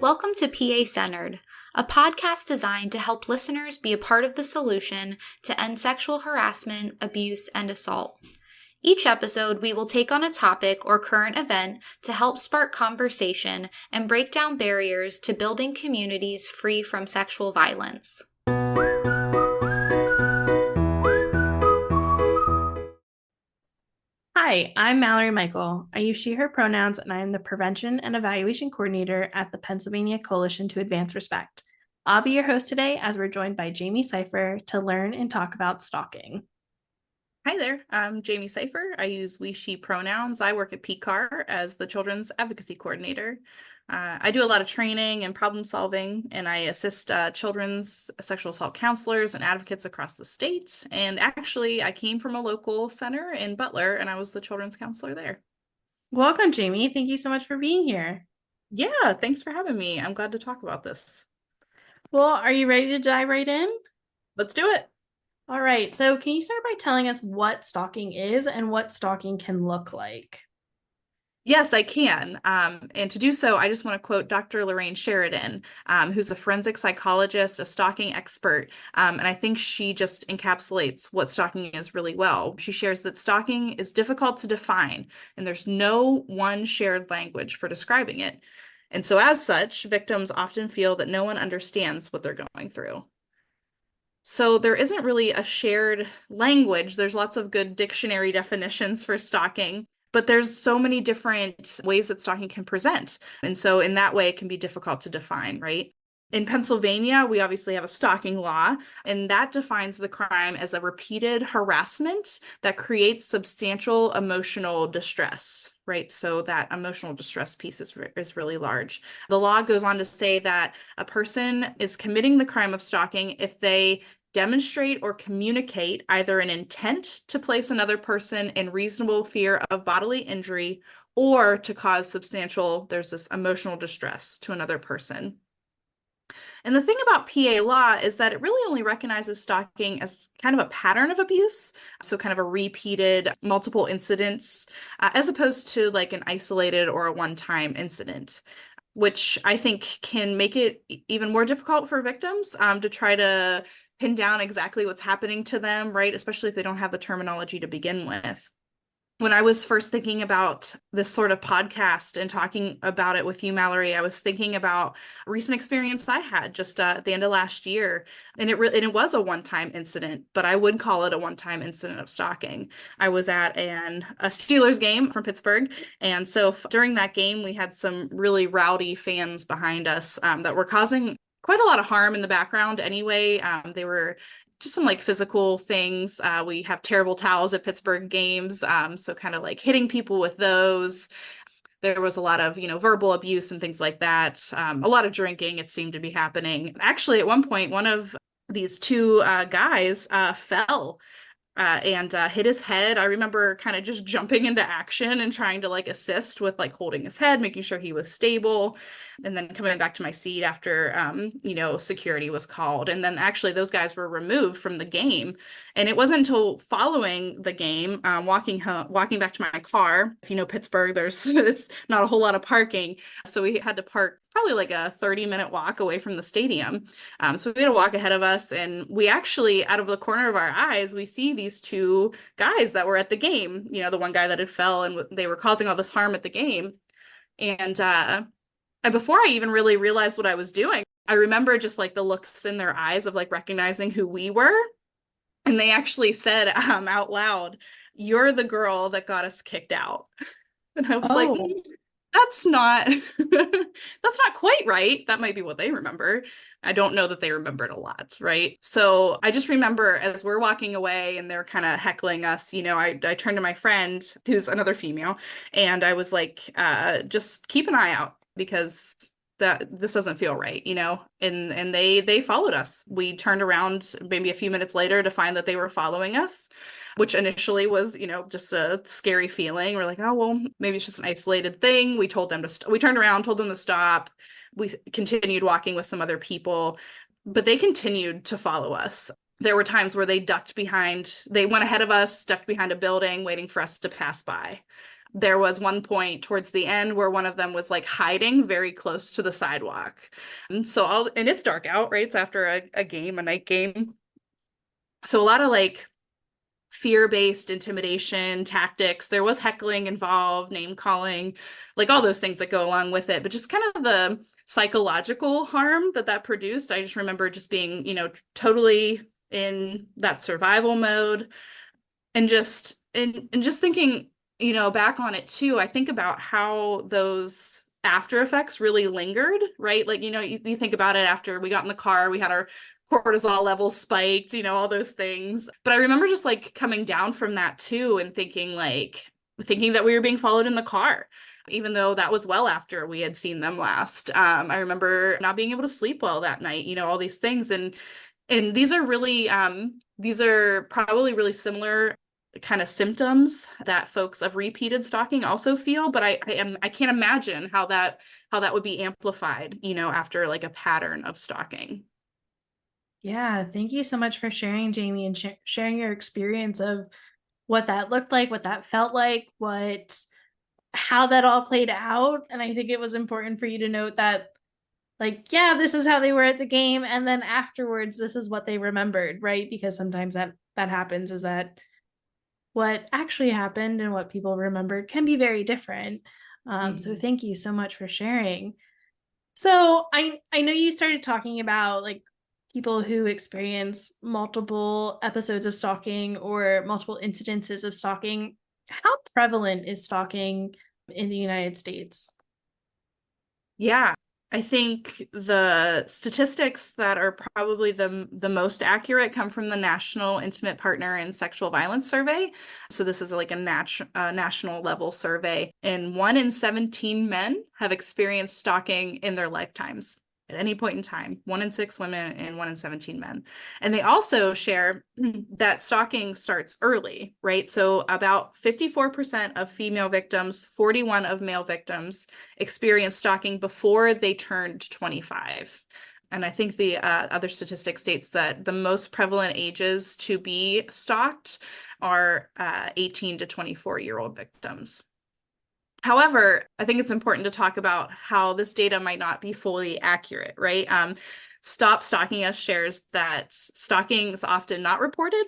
Welcome to PA Centered, a podcast designed to help listeners be a part of the solution to end sexual harassment, abuse, and assault. Each episode, we will take on a topic or current event to help spark conversation and break down barriers to building communities free from sexual violence. Hi, I'm Mallory Michael. I use she, her pronouns, and I am the Prevention and Evaluation Coordinator at the Pennsylvania Coalition to Advance Respect. I'll be your host today as we're joined by Jaime Cypher to learn and talk about stalking. Hi there, I'm Jaime Cypher. I use we, she pronouns. I work at PCAR as the Children's Advocacy Coordinator. I do a lot of training and problem solving, and I assist children's sexual assault counselors and advocates across the state. And actually, I came from a local center in Butler, and I was the children's counselor there. Welcome, Jaime. Thank you so much for being here. Yeah, thanks for having me. I'm glad to talk about this. Well, are you ready to dive right in? Let's do it. All right, so can you start by telling us what stalking is and what stalking can look like? Yes, I can. And to do so, I just want to quote Dr. Lorraine Sheridan, who's a forensic psychologist, a stalking expert. And I think she just encapsulates what stalking is really well. She shares that stalking is difficult to define, and there's no one shared language for describing it. And so as such, victims often feel that no one understands what they're going through. So there isn't really a shared language. There's lots of good dictionary definitions for stalking, but there's so many different ways that stalking can present. And so in that way, it can be difficult to define, right? In Pennsylvania, we obviously have a stalking law, and that defines the crime as a repeated harassment that creates substantial emotional distress, right? So that emotional distress piece is really large. The law goes on to say that a person is committing the crime of stalking if they demonstrate or communicate either an intent to place another person in reasonable fear of bodily injury or to cause there's this emotional distress to another person. And the thing about PA law is that it really only recognizes stalking as kind of a pattern of abuse, so kind of a repeated multiple incidents, as opposed to like an isolated or a one-time incident, which I think can make it even more difficult for victims to try to pin down exactly what's happening to them, right? Especially if they don't have the terminology to begin with. When I was first thinking about this sort of podcast and talking about it with you, Mallory, I was thinking about a recent experience I had just at the end of last year. And it was a one-time incident, but I would call it a one-time incident of stalking. I was at a Steelers game from Pittsburgh. And so during that game, we had some really rowdy fans behind us that were causing quite a lot of harm in the background anyway. They were just some like physical things. We have terrible towels at Pittsburgh games. So kind of like hitting people with those. There was a lot of, verbal abuse and things like that. A lot of drinking, it seemed to be happening. Actually, at one point, one of these two guys fell and hit his head. I remember kind of just jumping into action and trying to like assist with like holding his head, making sure he was stable, and then coming back to my seat after, security was called. And then actually those guys were removed from the game. And it wasn't until following the game, walking back to my car. If you know Pittsburgh, it's not a whole lot of parking. So we had to park probably like a 30-minute walk away from the stadium. So we had a walk ahead of us, and we actually, out of the corner of our eyes, we see these two guys that were at the game, the one guy that had fell and they were causing all this harm at the game. And before I even really realized what I was doing, I remember just like the looks in their eyes of like recognizing who we were. And they actually said out loud, "You're the girl that got us kicked out." And I was like, that's not quite right. That might be what they remember. I don't know that they remembered a lot, right? So I just remember as we're walking away and they're kind of heckling us, I turned to my friend who's another female, and I was like, just keep an eye out because this doesn't feel right, and they followed us. We turned around maybe a few minutes later to find that they were following us, which initially was, just a scary feeling. We're like, oh, well, maybe it's just an isolated thing. We turned around, told them to stop. We continued walking with some other people, but they continued to follow us. There were times where they went ahead of us, ducked behind a building, waiting for us to pass by. there was one point towards the end where one of them was like hiding very close to the sidewalk. And and it's dark out, right? It's after a night game. So a lot of like fear-based intimidation tactics. There was heckling involved, name calling, like all those things that go along with it, but just kind of the psychological harm that produced. I just remember just being, totally in that survival mode and just thinking, back on it too. I think about how those after effects really lingered, right? Like, you think about it after we got in the car, we had our cortisol levels spiked, all those things. But I remember just like coming down from that too and thinking that we were being followed in the car, even though that was well after we had seen them last. I remember not being able to sleep well that night, all these things. And these are probably really similar kind of symptoms that folks of repeated stalking also feel, but I can't imagine how that would be amplified, after like a pattern of stalking. Yeah, thank you so much for sharing, Jamie, and sharing your experience of what that looked like, what that felt like, how that all played out. And I think it was important for you to note that, like, yeah, this is how they were at the game, and then afterwards, this is what they remembered, right? Because sometimes that happens, is that what actually happened and what people remembered can be very different. So thank you so much for sharing. So I know you started talking about like people who experience multiple episodes of stalking or multiple incidences of stalking. How prevalent is stalking in the United States? Yeah, I think the statistics that are probably the most accurate come from the National Intimate Partner and Sexual Violence Survey. So this is like a national level survey, and 1 in 17 men have experienced stalking in their lifetimes. At any point in time, 1 in 6 women and 1 in 17 men. And they also share that stalking starts early, right? So about 54% of female victims, 41 of male victims experienced stalking before they turned 25. And I think the other statistic states that the most prevalent ages to be stalked are 18 to 24-year-old victims. However, I think it's important to talk about how this data might not be fully accurate, right? Stop Stalking Us shares that stalking is often not reported.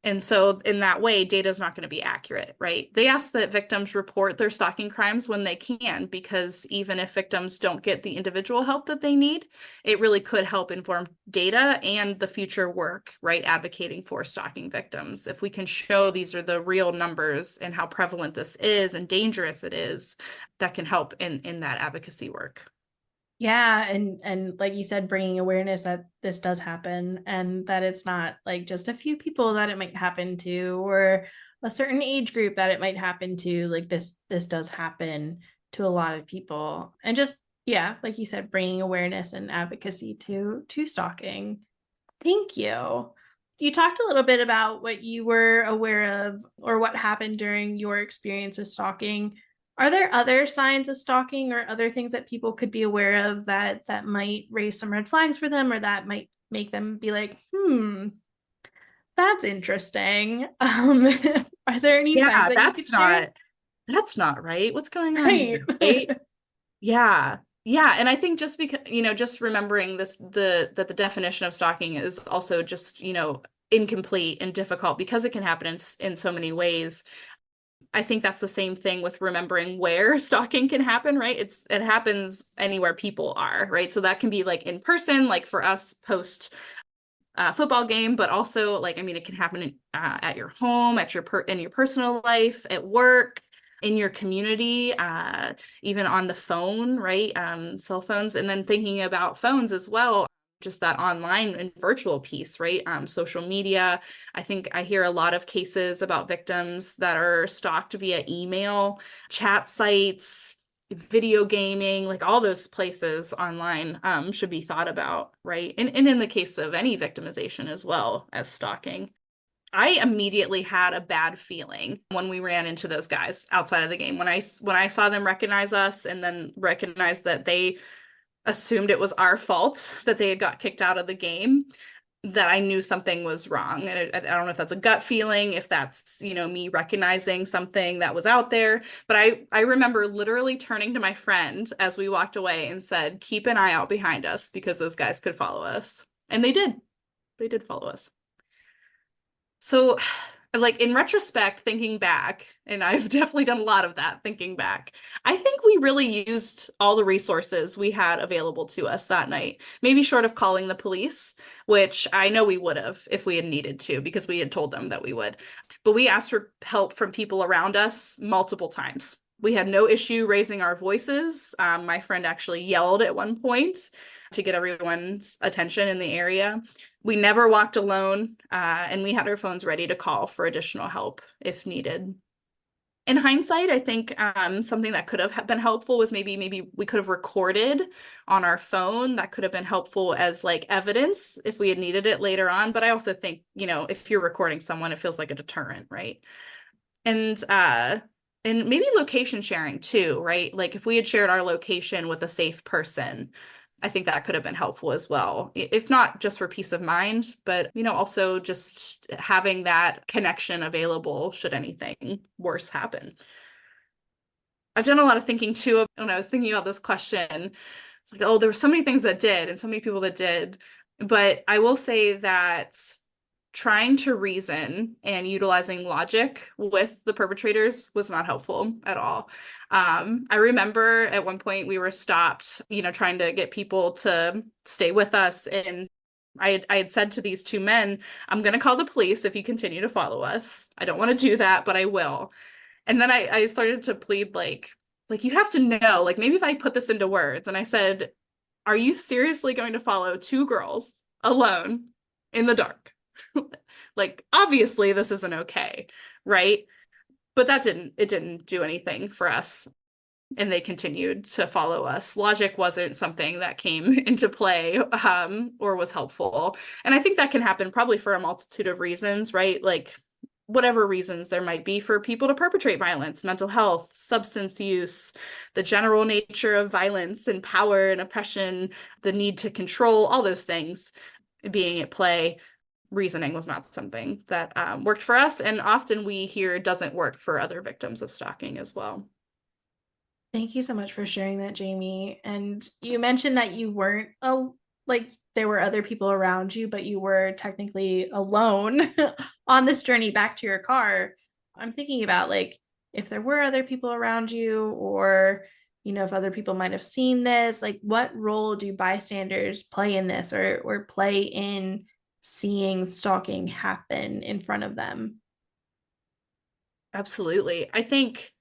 And so in that way, data is not going to be accurate, right? They ask that victims report their stalking crimes when they can, because even if victims don't get the individual help that they need, it really could help inform data and the future work, right? Advocating for stalking victims. If we can show these are the real numbers and how prevalent this is and dangerous it is, that can help in that advocacy work. Yeah, and like you said, bringing awareness that this does happen and that it's not like just a few people that it might happen to, or a certain age group that it might happen to. Like this does happen to a lot of people, and just, yeah, like you said, bringing awareness and advocacy to stalking. Thank you. You talked a little bit about what you were aware of or what happened during your experience with stalking. Are there other signs of stalking or other things that people could be aware of that might raise some red flags for them, or that might make them be like, that's interesting? Are there any signs Yeah, that you could share? that's not right. What's going on Right. here, right? Yeah. Yeah. And I think just because, just remembering that the definition of stalking is also just, incomplete and difficult because it can happen in so many ways. I think that's the same thing with remembering where stalking can happen, right? It happens anywhere people are, right? So that can be like in person, like for us post football game, but also like, I mean, it can happen at your home, in your personal life, at work, in your community, even on the phone, right? Cell phones, and then thinking about phones as well, just that online and virtual piece, right? Social media. I think I hear a lot of cases about victims that are stalked via email, chat sites, video gaming, like all those places online should be thought about, right? And in the case of any victimization as well as stalking. I immediately had a bad feeling when we ran into those guys outside of the game. When I saw them recognize us and then recognize that they assumed it was our fault that they had got kicked out of the game, that I knew something was wrong. And I don't know if that's a gut feeling, if that's, me recognizing something that was out there. But I remember literally turning to my friend as we walked away and said, keep an eye out behind us because those guys could follow us. And they did. They did follow us. So, like in retrospect, thinking back, and I've definitely done a lot of that thinking back, I think we really used all the resources we had available to us that night. Maybe short of calling the police, which I know we would have if we had needed to, because we had told them that we would. But we asked for help from people around us multiple times. We had no issue raising our voices. My friend actually yelled at one point to get everyone's attention in the area. We never walked alone, and we had our phones ready to call for additional help if needed. In hindsight, I think something that could have been helpful was maybe we could have recorded on our phone. That could have been helpful as like evidence if we had needed it later on. But I also think, if you're recording someone, it feels like a deterrent, right? And maybe location sharing too, right? Like if we had shared our location with a safe person, I think that could have been helpful as well, if not just for peace of mind, but also just having that connection available should anything worse happen. I've done a lot of thinking too when I was thinking about this question. It's like, oh, there were so many things that did and so many people that did. But I will say that trying to reason and utilizing logic with the perpetrators was not helpful at all. I remember at one point we were stopped, trying to get people to stay with us. And I had said to these two men, I'm going to call the police if you continue to follow us. I don't want to do that, but I will. And then I started to plead like you have to know, like maybe if I put this into words, and I said, are you seriously going to follow two girls alone in the dark? Like, obviously this isn't okay, right? But it didn't do anything for us. And they continued to follow us. Logic wasn't something that came into play or was helpful. And I think that can happen probably for a multitude of reasons, right? Like whatever reasons there might be for people to perpetrate violence, mental health, substance use, the general nature of violence and power and oppression, the need to control, all those things being at play. Reasoning was not something that worked for us. And often we hear doesn't work for other victims of stalking as well. Thank you so much for sharing that, Jamie. And you mentioned that you weren't like there were other people around you, but you were technically alone on this journey back to your car. I'm thinking about like if there were other people around you, or if other people might have seen this, like what role do bystanders play in this, or play in seeing stalking happen in front of them? Absolutely. I think,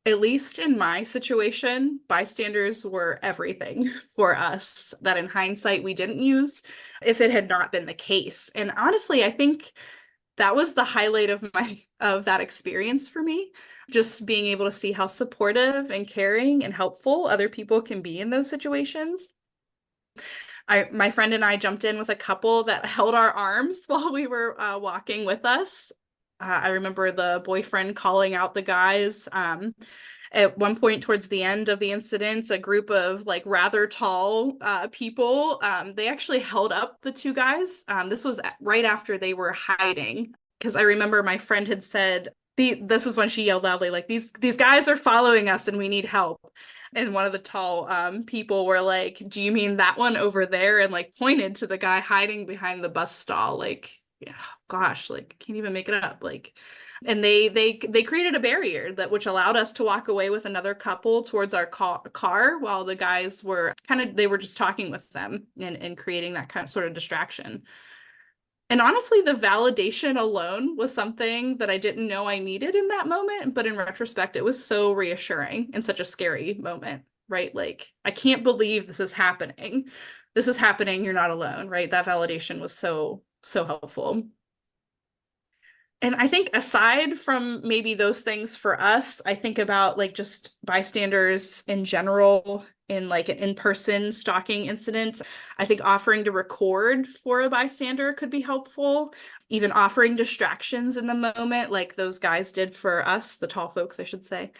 at least in my situation, bystanders were everything for us that in hindsight we didn't use if it had not been the case. And honestly, I think that was the highlight of that experience for me. Just being able to see how supportive and caring and helpful other people can be in those situations. My friend and I jumped in with a couple that held our arms while we were walking with us. I remember the boyfriend calling out the guys. At one point towards the end of the incident, a group of like rather tall people, they actually held up the two guys. This was right after they were hiding, because I remember my friend had said, this is when she yelled loudly, like, these guys are following us and we need help. And one of the tall people were like, do you mean that one over there? And like pointed to the guy hiding behind the bus stall. Like, yeah, gosh, like can't even make it up. Like, and they created a barrier which allowed us to walk away with another couple towards our car while the guys were they were just talking with them and creating that kind of sort of distraction. And honestly, the validation alone was something that I didn't know I needed in that moment. But in retrospect, it was so reassuring in such a scary moment, right? Like, I can't believe this is happening. This is happening. You're not alone, right? That validation was so, so helpful. And I think aside from maybe those things for us, I think about like just bystanders in general in like an in-person stalking incident. I think offering to record for a bystander could be helpful. Even offering distractions in the moment, like those guys did for us, the tall folks, I should say.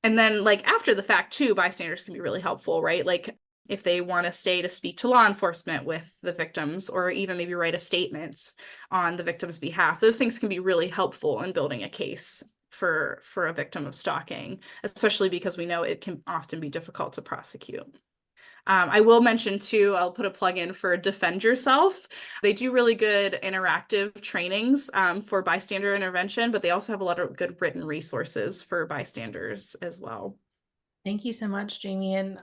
And then like after the fact too, bystanders can be really helpful, right? Like if they want to stay to speak to law enforcement with the victims, or even maybe write a statement on the victim's behalf. Those things can be really helpful in building a case for a victim of stalking, especially because we know it can often be difficult to prosecute. I will mention too, I'll put a plug in for Defend Yourself. They do really good interactive trainings for bystander intervention, but they also have a lot of good written resources for bystanders as well. Thank you so much, Jamie. And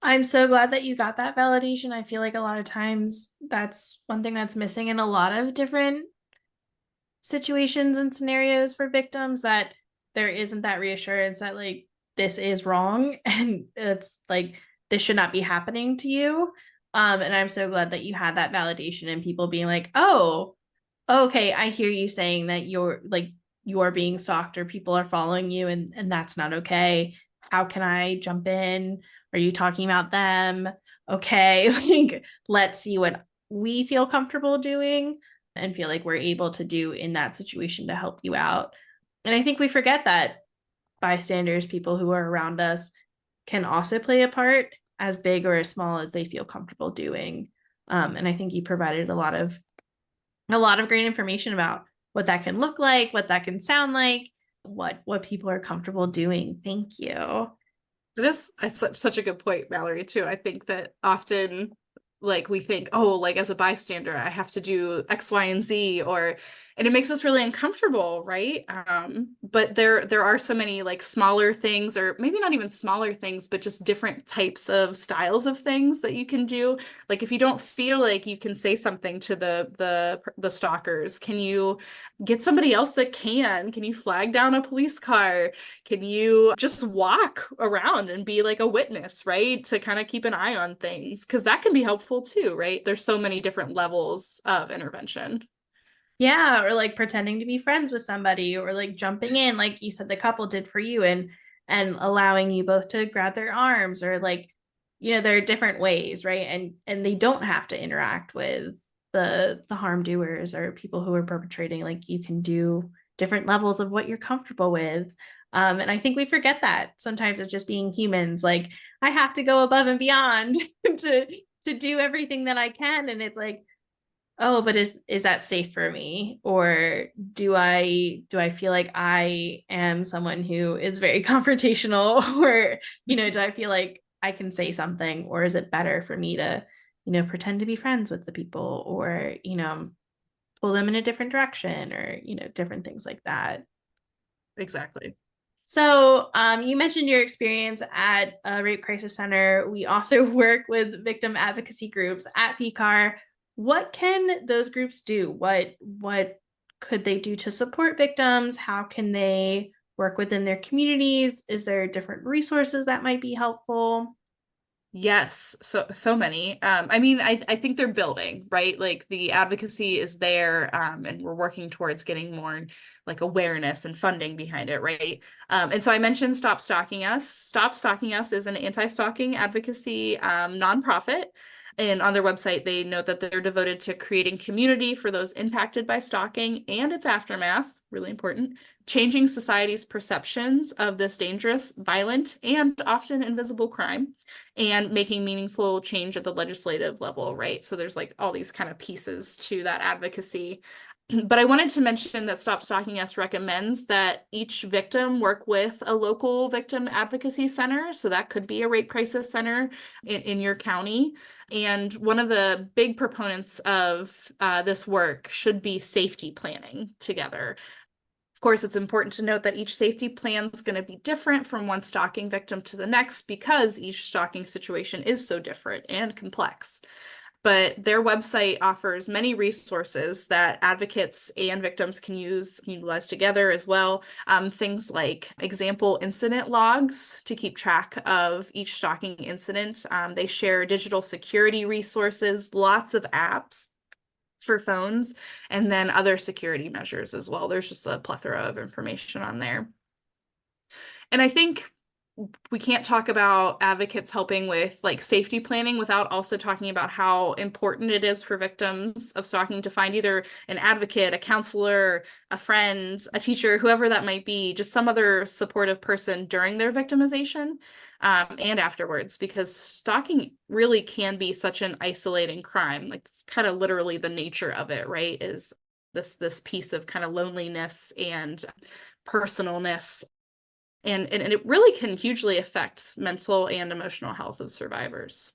I'm so glad that you got that validation. I feel like a lot of times that's one thing that's missing in a lot of different situations and scenarios for victims, that there isn't that reassurance that like this is wrong and it's like this should not be happening to you. And I'm so glad that you had that validation and people being like, oh, okay, I hear you saying that you're being stalked or people are following you, and that's not okay. How can I jump in? Are you talking about them? Okay, like let's see what we feel comfortable doing and feel like we're able to do in that situation to help you out. And I think we forget that bystanders, people who are around us, can also play a part, as big or as small as they feel comfortable doing. And I think you provided a lot of great information about what that can look like, what that can sound like, what people are comfortable doing. Thank you. It's such a good point, Mallory, too. I think that often like we think, oh, like as a bystander, I have to do X, Y, and Z, and it makes us really uncomfortable, right? But there are so many like smaller things, or maybe not even smaller things, but just different types of styles of things that you can do. Like if you don't feel like you can say something to the stalkers, can you get somebody else that can? Can you flag down a police car? Can you just walk around and be like a witness, right? To kind of keep an eye on things, because that can be helpful too, right? There's so many different levels of intervention. Yeah, or like pretending to be friends with somebody, or like jumping in, like you said the couple did for you, and allowing you both to grab their arms, or like, there are different ways, right? And they don't have to interact with the harm doers or people who are perpetrating. Like you can do different levels of what you're comfortable with. And I think we forget that sometimes it's just being humans. Like I have to go above and beyond to do everything that I can. And it's like, oh, but is that safe for me? Or do I feel like I am someone who is very confrontational? Or, do I feel like I can say something? Or is it better for me to, pretend to be friends with the people, or, pull them in a different direction, or, different things like that. Exactly. So you mentioned your experience at a rape crisis center. We also work with victim advocacy groups at PCAR. What can those groups do? What could they do to support victims? How can they work within their communities? Is there different resources that might be helpful? Yes, so many. I mean, I think they're building, right? Like the advocacy is there, and we're working towards getting more like awareness and funding behind it, right? And so I mentioned Stop Stalking Us. Stop Stalking Us is an anti-stalking advocacy nonprofit. And on their website, they note that they're devoted to creating community for those impacted by stalking and its aftermath, really important, changing society's perceptions of this dangerous, violent, and often invisible crime, and making meaningful change at the legislative level, right? So there's like all these kind of pieces to that advocacy. But I wanted to mention that Stop Stalking Us recommends that each victim work with a local victim advocacy center. So that could be a rape crisis center in your county. And one of the big proponents of this work should be safety planning together. Of course, it's important to note that each safety plan is going to be different from one stalking victim to the next, because each stalking situation is so different and complex. But their website offers many resources that advocates and victims can utilize together as well. Things like example incident logs to keep track of each stalking incident. They share digital security resources, lots of apps for phones, and then other security measures as well. There's just a plethora of information on there. And I think we can't talk about advocates helping with like safety planning without also talking about how important it is for victims of stalking to find either an advocate, a counselor, a friend, a teacher, whoever that might be, just some other supportive person during their victimization. and afterwards, because stalking really can be such an isolating crime. Like, it's kind of literally the nature of it, right? Is this piece of kind of loneliness and personalness. And it really can hugely affect mental and emotional health of survivors.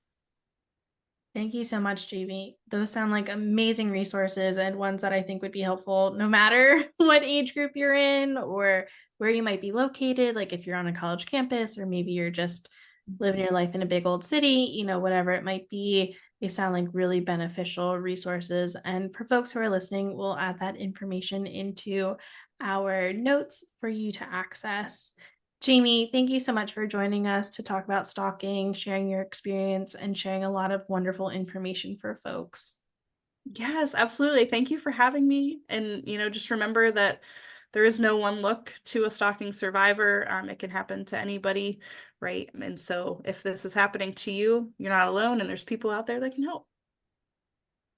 Thank you so much, Jamie. Those sound like amazing resources and ones that I think would be helpful no matter what age group you're in or where you might be located. Like if you're on a college campus or maybe you're just living your life in a big old city, whatever it might be, they sound like really beneficial resources. And for folks who are listening, we'll add that information into our notes for you to access. Jamie, thank you so much for joining us to talk about stalking, sharing your experience, and sharing a lot of wonderful information for folks. Yes, absolutely. Thank you for having me. And, just remember that there is no one look to a stalking survivor. It can happen to anybody, right? And so if this is happening to you, you're not alone, and there's people out there that can help.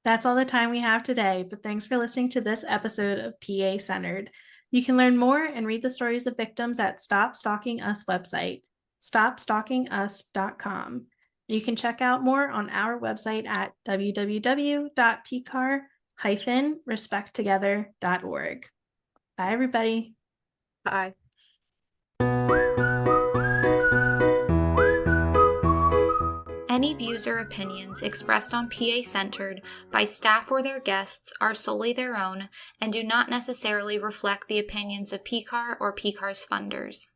That's all the time we have today, but thanks for listening to this episode of PA Centered. You can learn more and read the stories of victims at Stop Stalking Us website, stopstalkingus.com. You can check out more on our website at www.pcar-respecttogether.org. Bye, everybody. Bye. Any views or opinions expressed on PA Centered by staff or their guests are solely their own and do not necessarily reflect the opinions of PCAR or PCAR's funders.